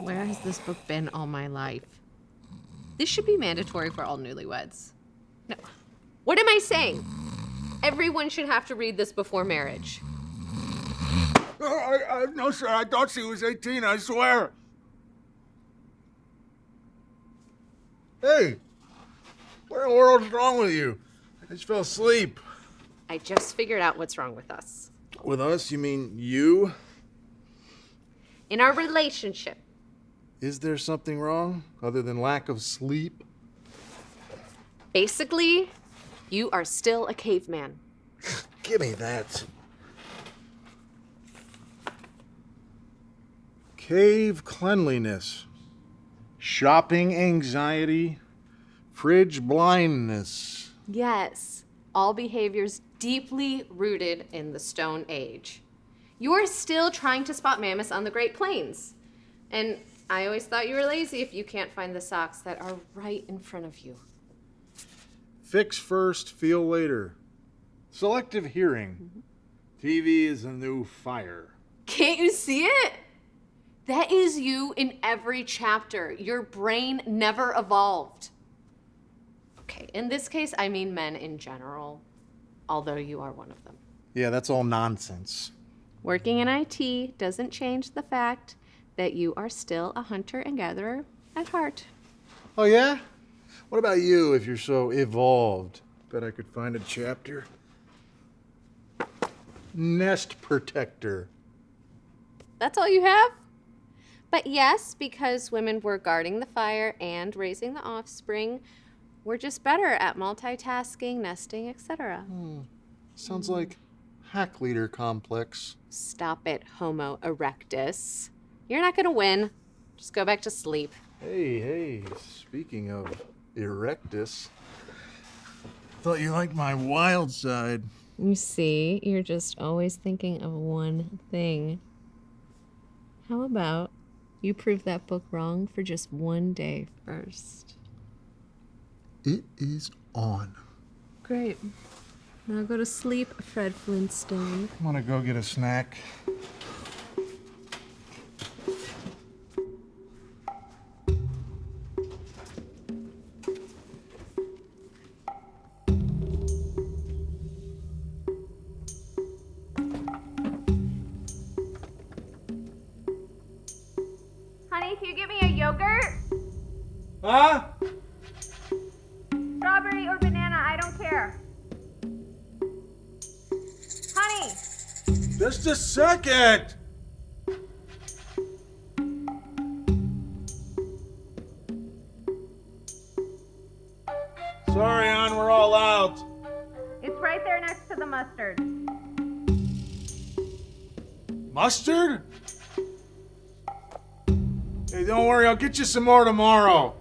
Where has this book been all my life? This should be mandatory for all newlyweds. No. What am I saying? Everyone should have to read this before marriage. No, sir, I thought she was 18, I swear. Hey, what in the world's wrong with you? I just fell asleep. I just figured out what's wrong with us. With us, you mean you? In our relationship. Is there something wrong other than lack of sleep? Basically, you are still a caveman. Give me that. Cave cleanliness, shopping anxiety, fridge blindness. Yes, all behaviors deeply rooted in the Stone Age. You're still trying to spot mammoths on the Great Plains. And I always thought you were lazy if you can't find the socks that are right in front of you. Fix first, feel later. Selective hearing. TV is a new fire. Can't you see it? That is you in every chapter. Your brain never evolved. Okay, in this case, I mean men in general, although you are one of them. Yeah, that's all nonsense. Working in IT doesn't change the fact that you are still a hunter and gatherer at heart. Oh, yeah? What about you if you're so evolved? Bet I could find a chapter. Nest protector. That's all you have? But yes, because women were guarding the fire and raising the offspring, we're just better at multitasking, nesting, etc. Sounds like hack leader complex. Stop it, Homo erectus. You're not gonna win. Just go back to sleep. Hey, speaking of erectus, thought you liked my wild side. You see, you're just always thinking of one thing. How about you prove that book wrong for just one day first? It is on. Great. Now go to sleep, Fred Flintstone. I'm gonna go get a snack. Honey, can you get me a yogurt? Huh? Strawberry or banana, I don't care. Honey! Just a second! Sorry, hon, we're all out. It's right there next to the mustard. Mustard? Hey, don't worry, I'll get you some more tomorrow.